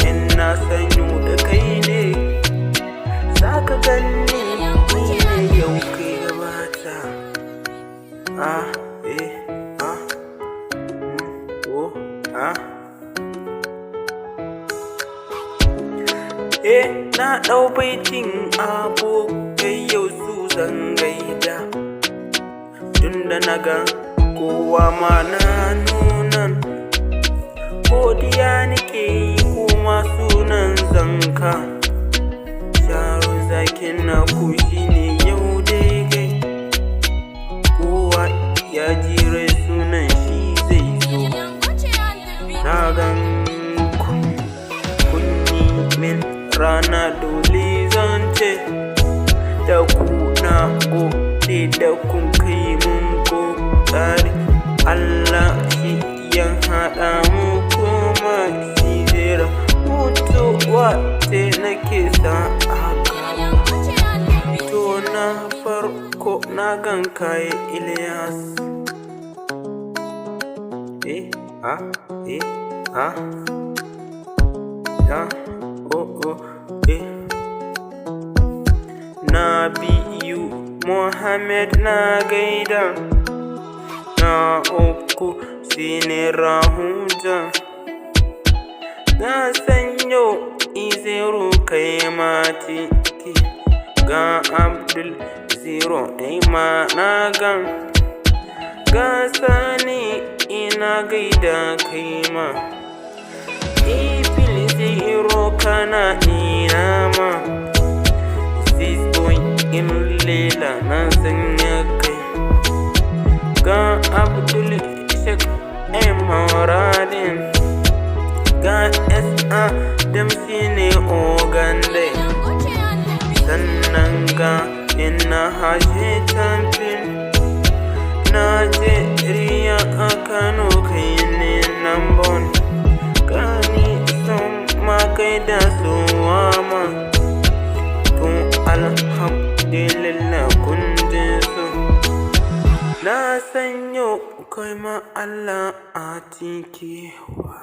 Ina sanyo da kai ne, za ka ganni ni ne yau kai gabata. Na ɗau baitin abokai yau su zan gaida, tunda na ga kowa ma na nunan. Godiya nake yi kuma sunan zanka, sharo zakin na kushi ne yau daidai. Kowa ya jira sunan shi zai zo. Na gan kunyi min rana dole zan ce da ku na gode da kun kai mun kokari. Allah shi ya haɗa mu kuma shi zera mutuwa ce nake sa haka. To na farko na gan kai Ilyas. Na biyu Muhammad na gaida, na uku shine Rahuja, na sanyo Izero kai matiki, ga Abdul Zero ma na gan, ga Sani ina gaida kai ma, Ifil Zero kana ina ma, Sisboy in Lela na sanya kai, ga Abdul Shek Moradin, ga S.A. Damsi ne Ogande, sannan ga ina hashe champion Najeriya a Kano kai ne nambon, gani son makai da suwama. To alhamdulillah kun ji su, na sanyo kai ma Allah a tikewa.